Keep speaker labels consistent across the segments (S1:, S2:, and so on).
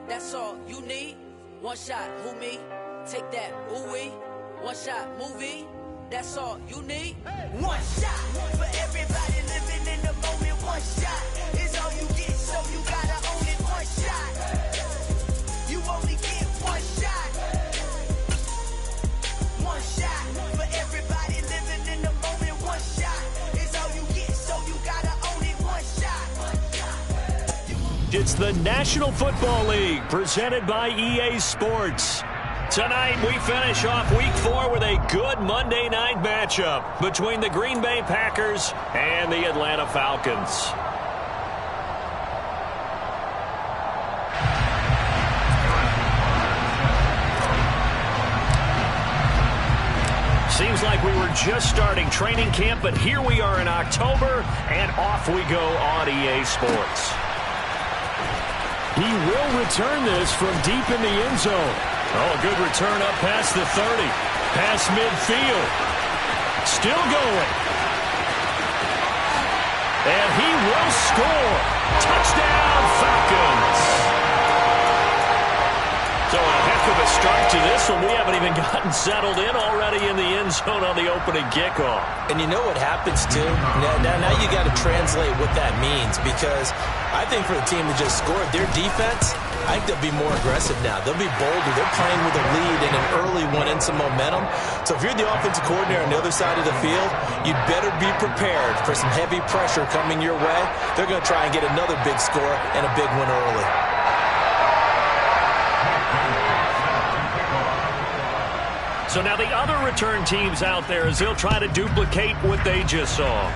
S1: that's all you need. One shot, who me? Take that, ooh-wee. One shot, movie, that's all you need.
S2: One shot for everybody living in the moment. One shot is all you get, so you gotta own it. One shot, you only get one shot. One shot for everybody living in the moment. One shot is all you get, so you gotta own it. One shot.
S3: It's the National Football League presented by EA Sports. Tonight, we finish off Week 4 with a good Monday night matchup between the Green Bay Packers and the Atlanta Falcons. Seems like we were just starting training camp, but here we are in October, and off we go on EA Sports. He will return this from deep in the end zone. Oh, a good return up past the 30. Past midfield. Still going. And he will score. Touchdown, Falcons. So a heck of a start to this one. We haven't even gotten settled in already in the end zone on the opening kickoff.
S4: And you know what happens, too? Now you got to translate what that means, because I think for the team that just scored, their defense, I think they'll be more aggressive now. They'll be bolder. They're playing with a lead and an early one and some momentum. So if you're the offensive coordinator on the other side of the field, you'd better be prepared for some heavy pressure coming your way. They're going to try and get another big score and a big one early.
S3: So now the other return teams out there as they'll try to duplicate what they just saw.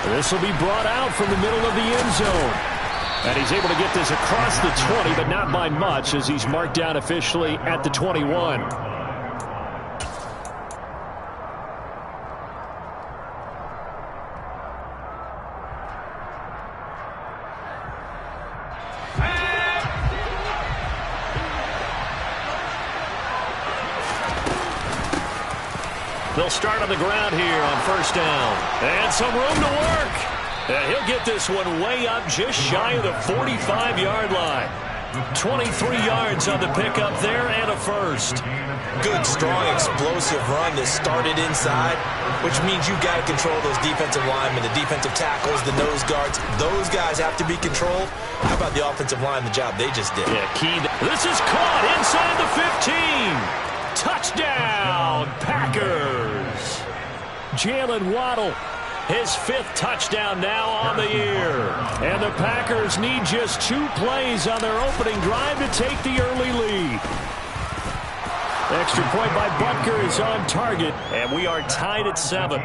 S3: This will be brought out from the middle of the end zone. And he's able to get this across the 20, but not by much, as he's marked down officially at the 21. They'll start on the ground here on first down. And some room to work. And he'll get this one way up just shy of the 45-yard line. 23 yards on the pickup there and a first.
S4: Good, strong, explosive run that started inside, which means you got to control those defensive linemen, the defensive tackles, the nose guards. Those guys have to be controlled. How about the offensive line, the job they just did?
S3: Yeah, key. This is caught inside the 15. Touchdown, Packers. Jalen Waddle, his 5th touchdown now on the year. And the Packers need just 2 plays on their opening drive to take the early lead. Extra point by Butker is on target, and we are tied at 7.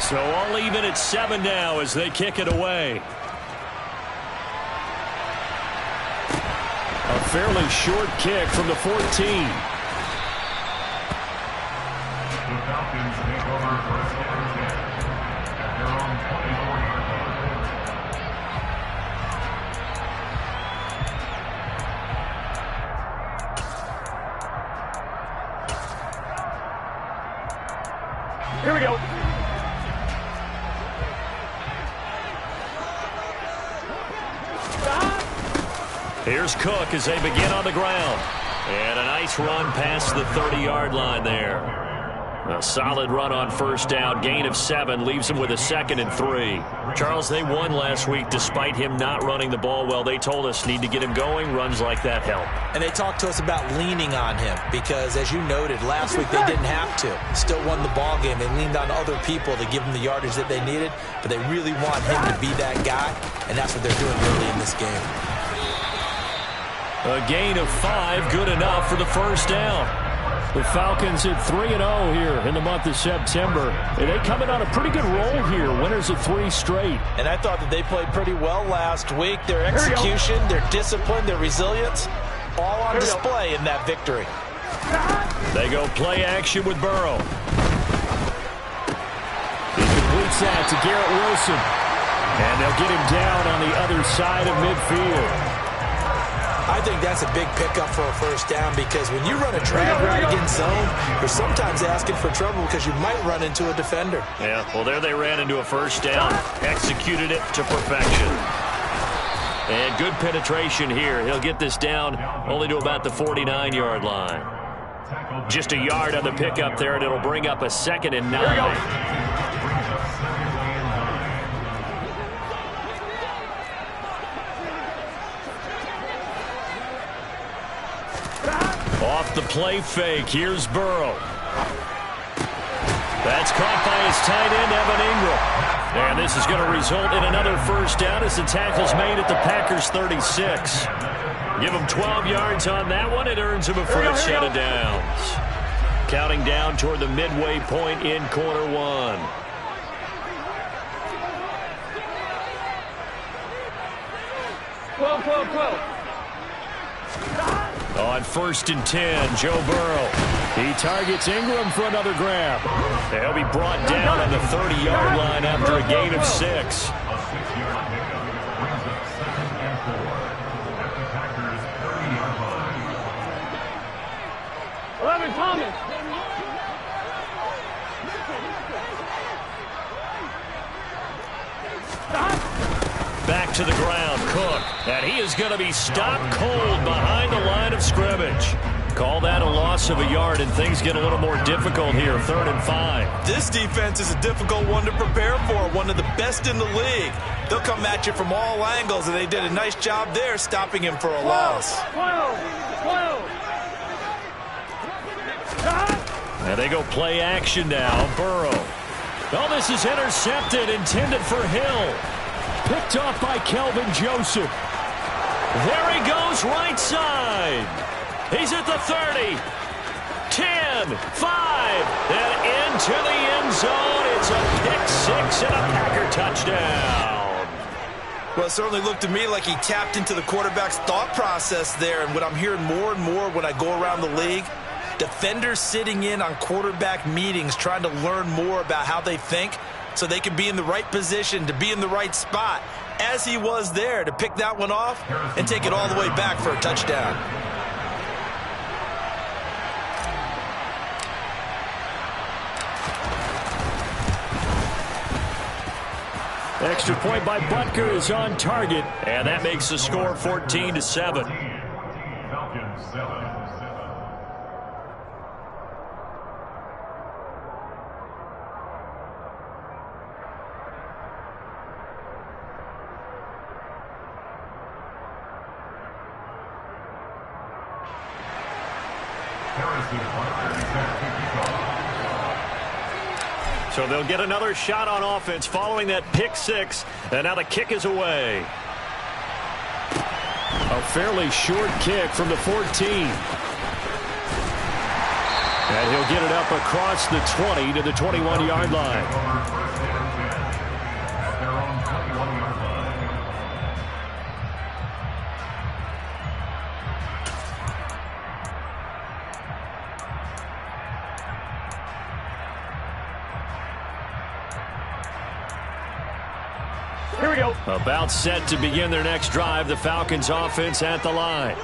S3: So all even at 7 now as they kick it away. A fairly short kick from the 14.
S5: The Falcons take over first and 10 at their own 24-yard line.
S3: Here we go. Here's Cook as they begin on the ground. And a nice run past the 30-yard line there. A solid run on first down. Gain of 7 leaves them with a 2nd and 3. Charles, they won last week despite him not running the ball well. They told us need to get him going. Runs like that help.
S4: And they talked to us about leaning on him because, as you noted, last week they didn't have to. Still won the ball game. They leaned on other people to give them the yardage that they needed, but they really want him to be that guy, and that's what they're doing early in this game.
S3: A gain of 5, good enough for the first down. The Falcons at 3-0 here in the month of September. And they come in on a pretty good roll here. Winners of 3 straight.
S4: And I thought that they played pretty well last week. Their execution, their discipline, their resilience, all on display in that victory.
S3: They go play action with Burrow. He completes that to Garrett Wilson. And they'll get him down on the other side of midfield.
S4: I think that's a big pickup for a first down because when you run a drag route against zone, you're sometimes asking for trouble because you might run into a defender.
S3: Yeah, well, there they ran into a first down. Executed it to perfection. And good penetration here. He'll get this down only to about the 49-yard line. Just a yard on the pickup there, and it'll bring up a 2nd and 9. Off the play fake, here's Burrow. That's caught by his tight end, Evan Ingram. And this is going to result in another first down as the tackle's made at the Packers' 36. Give him 12 yards on that one. It earns him a fresh set of downs. Counting down toward the midway point in quarter one. On 1st and 10, Joe Burrow. He targets Ingram for another grab. They'll be brought down on the 30-yard line after a gain of 6.
S5: A 6-yard pickup brings up 2nd and 4 at the Packers' 30-yard line.
S6: 11 Thomas.
S3: Back to the ground, Cook. And he is going to be stopped cold behind the line of scrimmage. Call that a loss of a yard, and things get a little more difficult here, 3rd and 5.
S4: This defense is a difficult one to prepare for, one of the best in the league. They'll come at you from all angles, and they did a nice job there stopping him for a loss.
S6: 12.
S3: And they go play action now. Burrow. Oh, this is intercepted, intended for Hill. Picked off by Kelvin Joseph. There he goes, right side. He's at the 30. 10, 5, and into the end zone. It's a pick 6 and a Packer touchdown.
S4: Well, it certainly looked to me like he tapped into the quarterback's thought process there. And what I'm hearing more and more when I go around the league, defenders sitting in on quarterback meetings trying to learn more about how they think so they can be in the right position to be in the right spot, as he was there to pick that one off and take it all the way back for a touchdown.
S3: Extra point by Butker is on target, and that makes the score 14-7.
S5: Falcons 7.
S3: So they'll get another shot on offense following that pick 6, and now the kick is away. A fairly short kick from the 14. And he'll get it up across the 20 to the 21-yard line.
S6: Here we go.
S3: About set to begin their next drive, the Falcons offense at the line.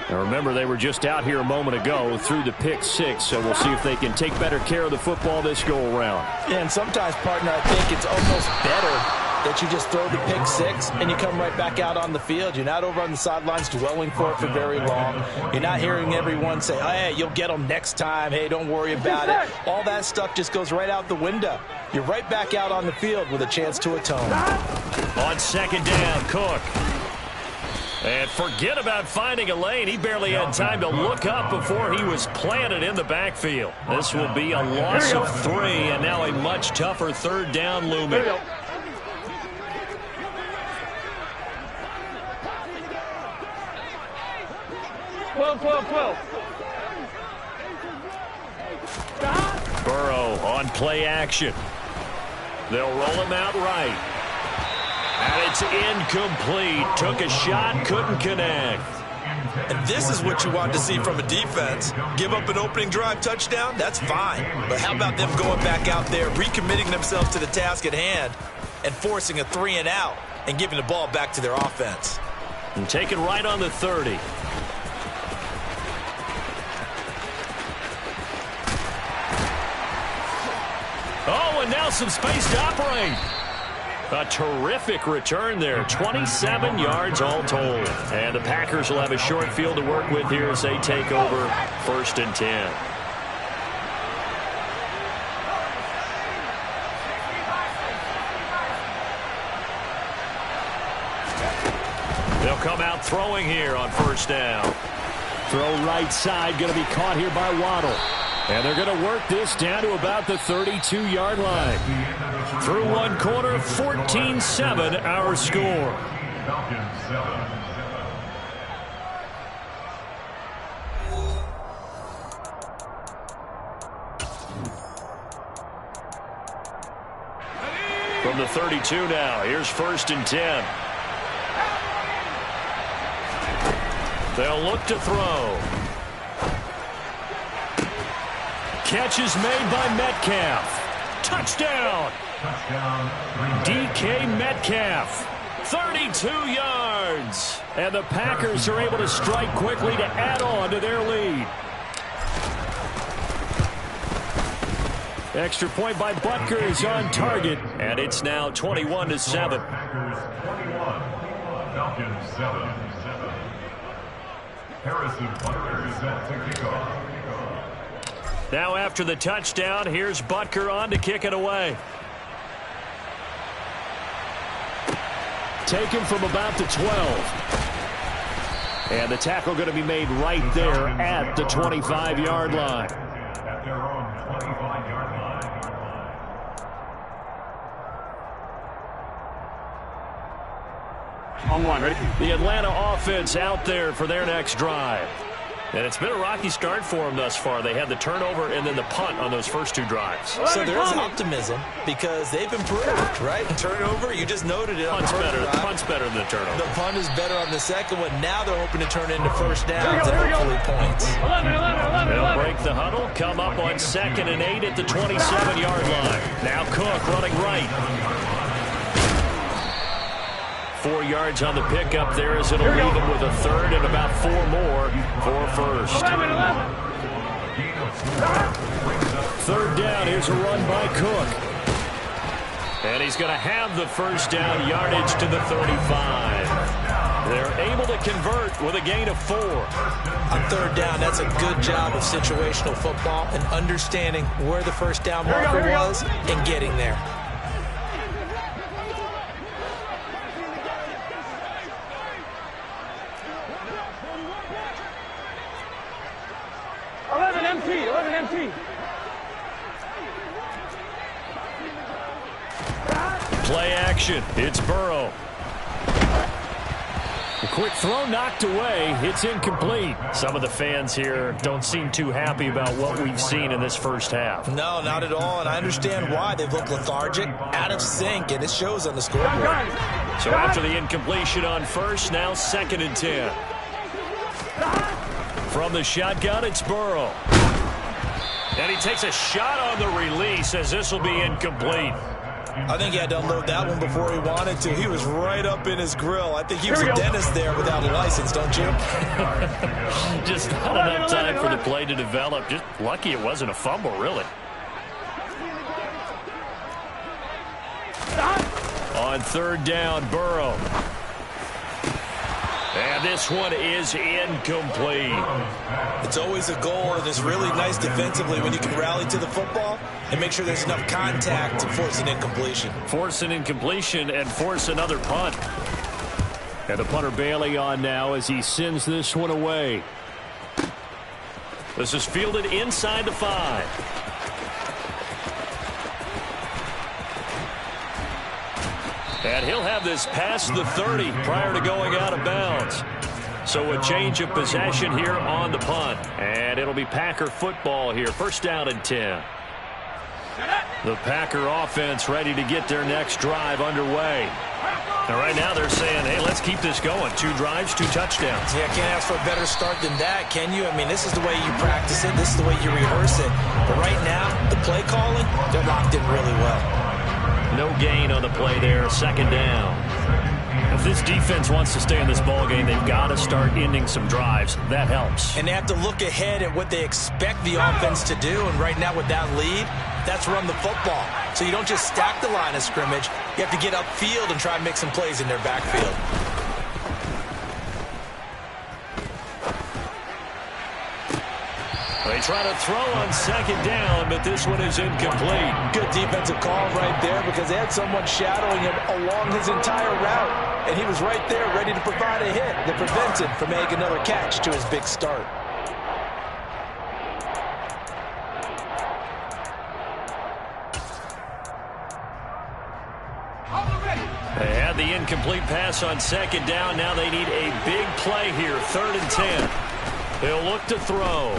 S3: Now remember, they were just out here a moment ago through the pick 6, so we'll see if they can take better care of the football this go-around.
S4: Yeah, and sometimes, partner, I think it's almost better that you just throw the pick 6 and you come right back out on the field. You're not over on the sidelines dwelling for it for very long. You're not hearing everyone say, hey, you'll get them next time. Hey, don't worry about it. All that stuff just goes right out the window. You're right back out on the field with a chance to atone.
S3: On 2nd down, Cook. And forget about finding a lane. He barely had time to look up before he was planted in the backfield. This will be a loss of 3, and now a much tougher 3rd down looming.
S6: 12.
S3: Burrow on play action. They'll roll him out right. And it's incomplete. Took a shot, couldn't connect.
S4: And this is what you want to see from a defense. Give up an opening drive touchdown, that's fine. But how about them going back out there, recommitting themselves to the task at hand, and forcing a 3-and-out and giving the ball back to their offense.
S3: And take it right on the 30. Oh, and now some space to operate. A terrific return there. 27 yards all told. And the Packers will have a short field to work with here as they take over 1st and 10. They'll come out throwing here on 1st down.
S7: Throw right side, going to be caught here by Waddle. And they're going to work this down to about the 32-yard line.
S3: Through one quarter, 14-7 our score.
S5: Falcons 7.
S3: From the 32 now, here's 1st and 10. They'll look to throw. Catch is made by Metcalf. Touchdown. DK Metcalf. 32 yards. And the Packers are able to strike quickly to add on to their lead. Extra point by Butker is on target. And it's now 21-7.
S5: Packers 21. Falcons 7. Harrison Butker is set to kick off.
S3: Now after the touchdown, here's Butker on to kick it away.
S7: Taken from about the 12. And the tackle going to be made right there at the 25-yard line.
S5: At their own 25-yard line.
S6: On one, ready?
S3: The Atlanta offense out there for their next drive. And it's been a rocky start for them thus far. They had the turnover and then the punt on those first 2 drives.
S4: So there is optimism because they've improved, right? Turnover, you just noted it.
S3: Punt's better than the turnover.
S4: The punt is better on the second one. Now they're hoping to turn into 1st downs and hopefully points.
S6: 11.
S3: They'll break the huddle, come up on 2nd and 8 at the 27-yard line. Now Cook running right. 4 yards on the pickup there as it'll leave him with a 3rd and about 4 more for 1st.
S7: 3rd down, here's a run by Cook.
S3: And he's going to have the 1st down yardage to the 35. They're able to convert with a gain of 4.
S4: On 3rd down, that's a good job of situational football and understanding where the 1st down marker was and getting there.
S6: Empty.
S3: Play action. It's Burrow.
S7: A quick throw knocked away. It's incomplete.
S3: Some of the fans here don't seem too happy about what we've seen in this first half.
S4: No, not at all, and I understand why. They've looked lethargic, out of sync, and it shows on the scoreboard.
S3: So after the incompletion on 1st, now 2nd and 10. From the shotgun, it's Burrow. And he takes a shot on the release as this will be incomplete.
S4: I think he had to unload that one before he wanted to. He was right up in his grill. I think he was a dentist there without a license, don't you?
S3: Just not enough time for the play to develop. Just lucky it wasn't a fumble, really. On 3rd down, Burrow. And this one is incomplete.
S4: It's always a goal, and it's really nice defensively when you can rally to the football and make sure there's enough contact to force an incompletion.
S3: Force an incompletion and force another punt.
S7: And the punter Bailey on now as he sends this one away.
S3: This is fielded inside the 5. And he'll have this past the 30 prior to going out of bounds. So a change of possession here on the punt. And it'll be Packer football here. 1st down and 10. The Packer offense ready to get their next drive underway. And right now they're saying, hey, let's keep this going. 2 drives, 2 touchdowns.
S4: Yeah, can't ask for a better start than that, can you? I mean, this is the way you practice it. This is the way you rehearse it. But right now, the play calling, they're locked in really well.
S3: No gain on the play there. Second down.
S7: If this defense wants to stay in this ball game, they've got to start ending some drives. That helps.
S4: And they have to look ahead at what they expect the offense to do. And right now with that lead, that's run the football. So you don't just stack the line of scrimmage. You have to get upfield and try and make some plays in their backfield.
S3: They try to throw on second down, but this one is incomplete.
S4: Good defensive call right there because they had someone shadowing him along his entire route. And he was right there ready to provide a hit that prevents him from making another catch to his big start.
S3: They had the incomplete pass on second down. Now they need a big play here, 3rd and 10. They'll look to throw.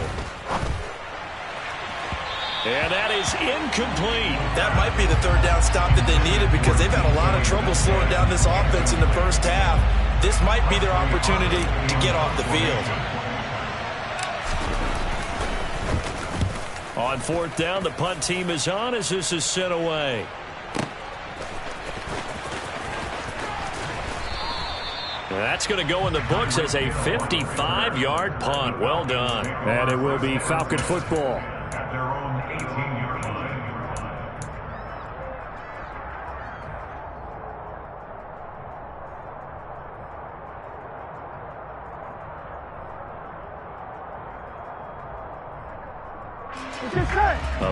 S3: And that is incomplete.
S4: That might be the 3rd down stop that they needed because they've had a lot of trouble slowing down this offense in the first half. This might be their opportunity to get off the field.
S3: On 4th down, the punt team is on as this is sent away. That's going to go in the books as a 55-yard punt. Well done.
S7: And it will be Falcon football.
S5: At their own 18-yard line.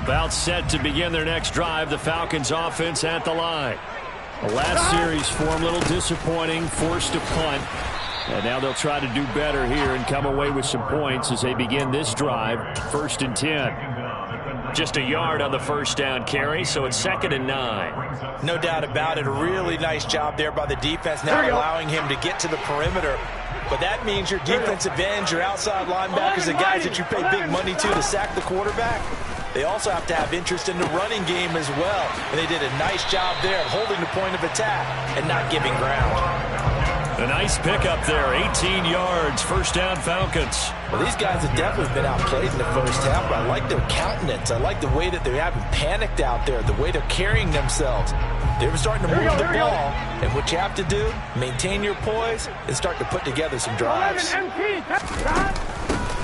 S3: About set to begin their next drive. The Falcons offense at the line.
S7: The last series for them, a little disappointing, forced a punt. And now they'll try to do better here and come away with some points as they begin this drive, 1st and 10.
S3: Just a yard on the first down carry, so it's 2nd and 9.
S4: No doubt about it. A really nice job there by the defense, now allowing him to get to the perimeter. But that means your defensive ends, your outside linebackers, the guys that you pay big money to sack the quarterback, they also have to have interest in the running game as well. And they did a nice job there of holding the point of attack and not giving ground.
S3: A nice pickup there, 18 yards, 1st down Falcons.
S4: Well, these guys have definitely been outplayed in the first half, but I like their countenance. I like the way that they haven't panicked out there, the way they're carrying themselves. They're starting to move the ball, and what you have to do, maintain your poise and start to put together some drives.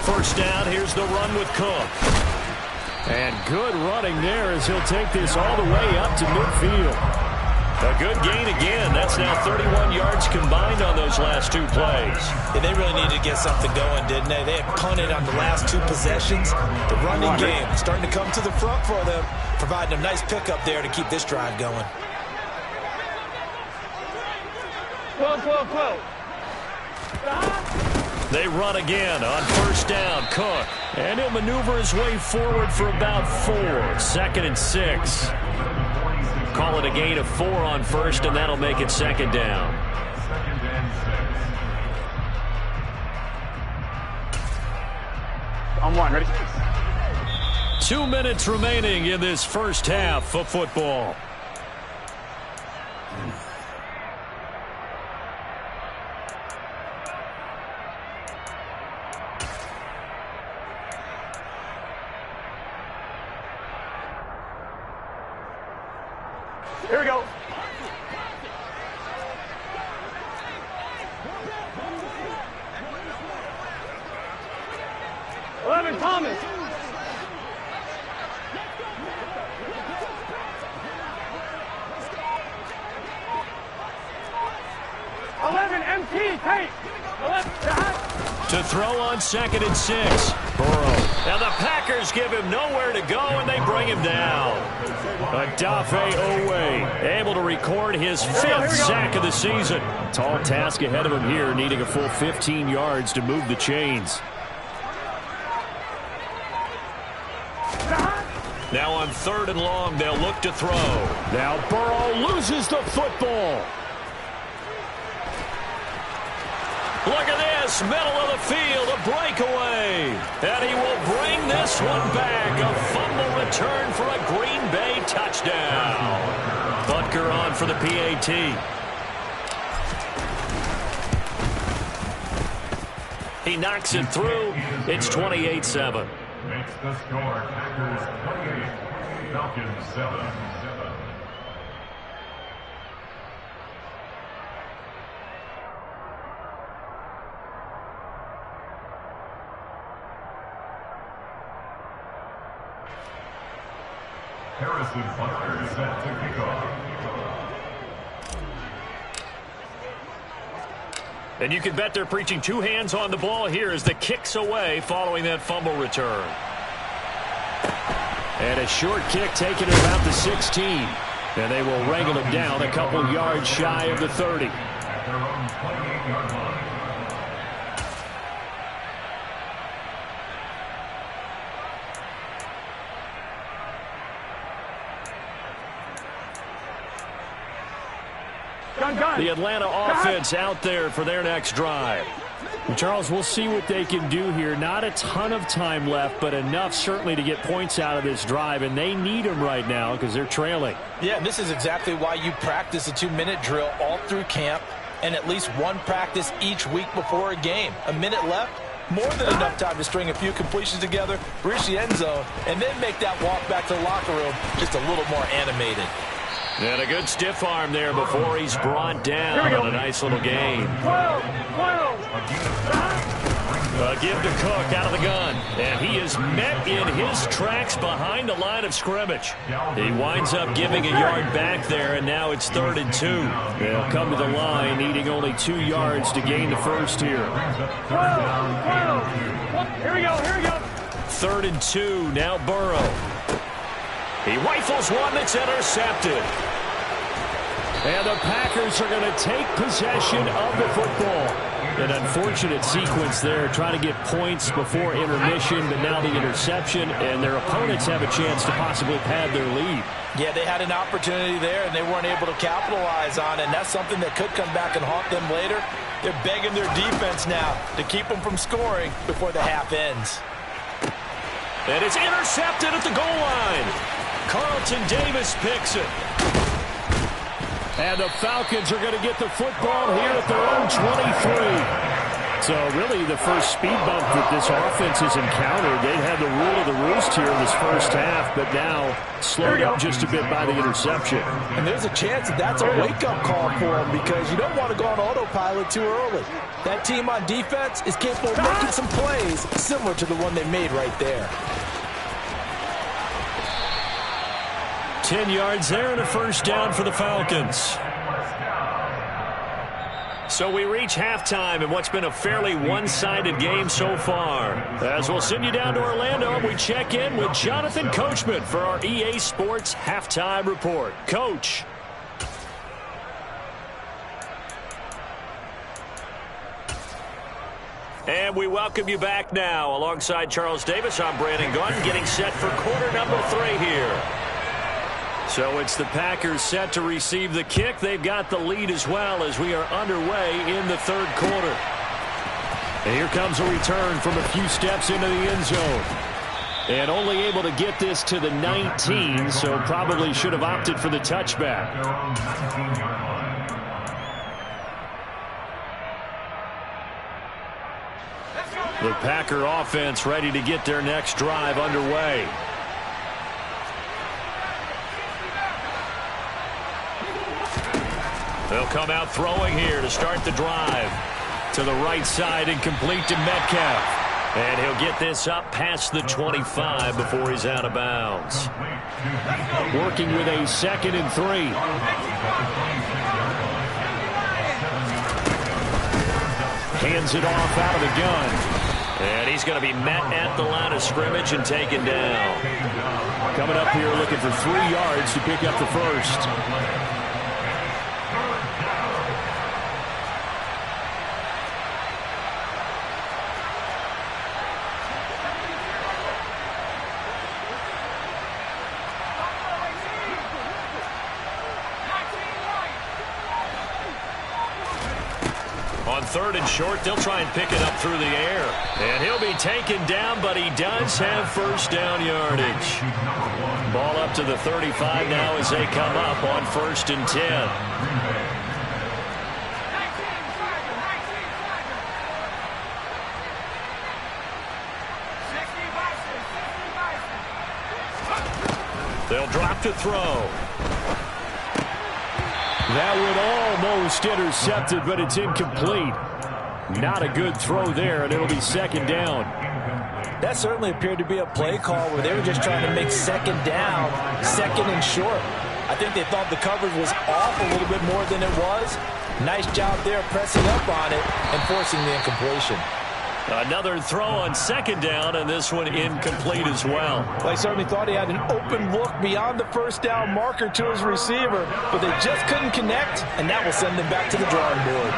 S3: 1st down, here's the run with Cook.
S7: And good running there as he'll take this all the way up to midfield.
S3: A good gain again. That's now 31 yards combined on those last 2 plays.
S4: Yeah, they really needed to get something going, didn't they? They had punted on the last 2 possessions. The running game starting to come to the front for them, providing a nice pickup there to keep this drive going.
S3: They run again on 1st down. Cook. And he'll maneuver his way forward for about 4. 2nd and 6. Call it a gain of 4 on 1st, and that'll make it 2nd down.
S5: 2nd and 6.
S6: On 1, ready?
S3: 2 minutes remaining in this first half of football.
S6: Here we go. Thomas. 11 MT, take. 11,
S3: to throw on 2nd and 6. Burrow. Now the Packers give him nowhere to go, and they bring him down. Odafe Owe able to record his 5th sack of the season.
S7: Tall task ahead of him here, needing a full 15 yards to move the chains.
S3: Now on 3rd and long, they'll look to throw.
S7: Now Burrow loses the football.
S3: Look at this, middle of the field, a breakaway. And he will bring this one back. A fumble return for a Green Bay touchdown. Butker on for the PAT. He knocks it through. It's 28-7.
S5: Makes the score Packers 28, Falcons 7. Harrison Butler set to kick off.
S3: And you can bet they're preaching two hands on the ball here as the kick's away following that fumble return.
S7: And a short kick taken at about the 16. And they will wrangle him down a couple yards shy of the 30.
S5: At their own 28-yard line.
S7: The Atlanta offense out there for their next drive. Charles, we'll see what they can do here. Not a ton of time left, but enough certainly to get points out of this drive, and they need them right now because they're trailing.
S4: Yeah, and this is exactly why you practice a 2-minute drill all through camp and at least one practice each week before a game. A minute left, more than enough time to string a few completions together, reach the end zone, and then make that walk back to the locker room just a little more animated.
S3: And a good stiff arm there before he's brought down on a nice little gain.
S6: 12.
S3: A give to Cook out of the gun. And he is met in his tracks behind the line of scrimmage. He winds up giving a yard back there, and now it's 3rd and 2. They'll come to the line, needing only 2 yards to gain the first here.
S6: 12. Here we go.
S3: 3rd and 2, now Burrow. He rifles one that's intercepted.
S7: And the Packers are going to take possession of the football. An unfortunate sequence there, trying to get points before intermission, but now the interception, and their opponents have a chance to possibly pad their lead.
S4: Yeah, they had an opportunity there, and they weren't able to capitalize on it, and that's something that could come back and haunt them later. They're begging their defense now to keep them from scoring before the half ends.
S3: And it's intercepted at the goal line. Carlton Davis picks it.
S7: And the Falcons are going to get the football here at their own 23. So really the first speed bump that this offense has encountered. They've had the rule of the roost here in this first half, but now slowed up just a bit by the interception.
S4: And there's a chance that that's a wake-up call for them because you don't want to go on autopilot too early. That team on defense is capable of making some plays similar to the one they made right there.
S3: 10 yards there and a first down for the Falcons. So we reach halftime in what's been a fairly one-sided game so far. As we'll send you down to Orlando, we check in with Jonathan Coachman for our EA Sports Halftime Report. Coach. And we welcome you back now. Alongside Charles Davis, I'm Brandon Gunn, getting set for quarter number 3 here. So it's the Packers set to receive the kick. They've got the lead as well as we are underway in the 3rd quarter. And here comes a return from a few steps into the end zone. And only able to get this to the 19, so probably should have opted for the touchback. The Packer offense ready to get their next drive underway. They'll come out throwing here to start the drive. To the right side and complete to Metcalf. And he'll get this up past the 25 before he's out of bounds.
S7: Working with a 2nd and 3. Hands it off out of the gun.
S3: And he's going to be met at the line of scrimmage and taken down.
S7: Coming up here looking for 3 yards to pick up the first.
S3: On 3rd and short, they'll try and pick it up through the air. And he'll be taken down, but he does have first down yardage. Ball up to the 35 now as they come up on 1st and 10. They'll drop to throw.
S7: That one almost intercepted, but it's incomplete. Not a good throw there, and it'll be 2nd down.
S4: That certainly appeared to be a play call where they were just trying to make second down, second and short. I think they thought the coverage was off a little bit more than it was. Nice job there pressing up on it and forcing the incompletion.
S3: Another throw on second down, and this one incomplete as well.
S4: Well, he certainly thought he had an open look beyond the first down marker to his receiver, but they just couldn't connect, and that will send him back to the drawing board.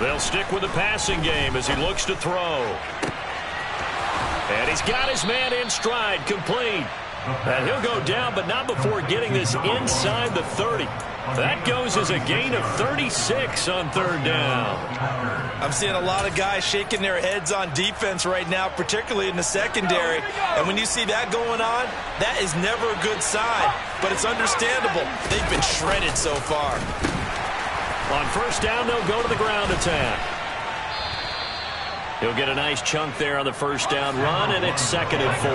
S3: They'll stick with the passing game as he looks to throw. And he's got his man in stride, complete. And he'll go down, but not before getting this inside the 30. That goes as a gain of 36 on third down.
S4: I'm seeing a lot of guys shaking their heads on defense right now, particularly in the secondary. And when you see that going on, that is never a good sign. But it's understandable. They've been shredded so far.
S3: On first down, they'll go to the ground attack. He'll get a nice chunk there on the first down run, and it's 2nd and 4.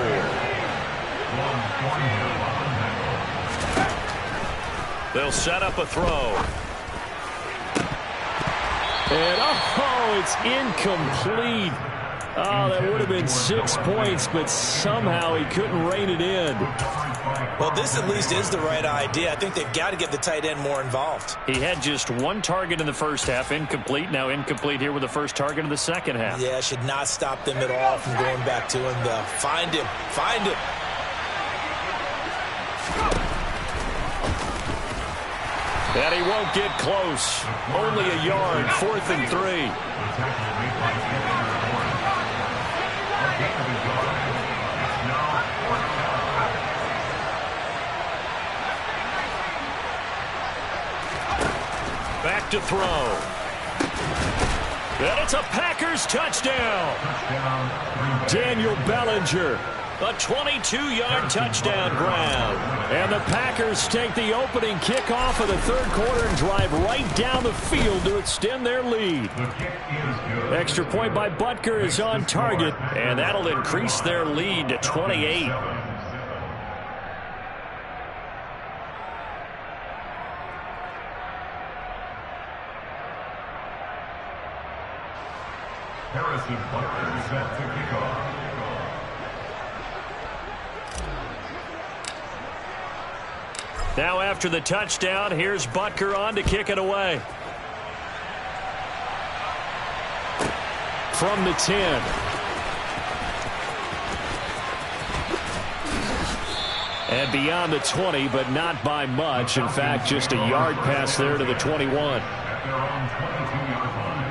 S3: They'll set up a throw.
S7: And, it's incomplete. Oh, that would have been 6 points, but somehow he couldn't rein it in.
S4: Well, this at least is the right idea. I think they've got to get the tight end more involved.
S3: He had just one target in the first half, incomplete. Now incomplete here with the first target in the second half.
S4: Yeah, should not stop them at all from going back to him. Find him. Find him.
S3: And he won't get close. Only a yard, 4th and 3. Back to throw. And it's a Packers touchdown.
S7: Daniel Bellinger.
S3: A 22-yard touchdown grab.
S7: And the Packers take the opening kickoff of the third quarter and drive right down the field to extend their lead. Extra point by Butker is on target,
S3: and that'll increase their lead to 28.
S5: Harrison Butker set to kick off.
S3: Now after the touchdown, here's Butker on to kick it away.
S7: From the 10. And beyond the 20, but not by much. In fact, just a yard pass there to the 21.
S5: At their own 22-yard line.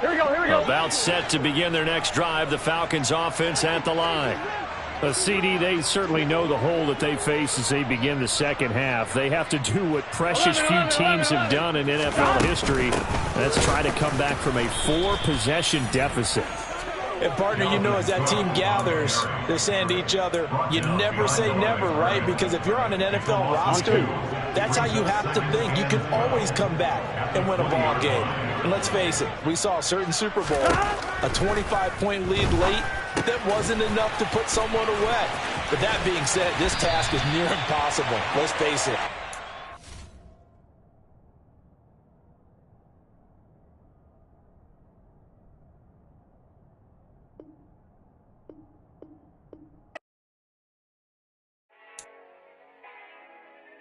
S6: Here we go, here we go.
S7: About set to begin their next drive. The Falcons offense at the line. CD, they certainly know the hole that they face as they begin the second half. They have to do what precious few teams have done in NFL history. That's try to come back from a 4-possession deficit.
S4: And, partner, you know, as that team gathers, they're saying to each other, you never say never, right? Because if you're on an NFL roster, that's how you have to think. You can always come back and win a ball game. And let's face it, we saw a certain Super Bowl, a 25-point lead late. That wasn't enough to put someone away. But that being said, this task is near impossible. Let's face it.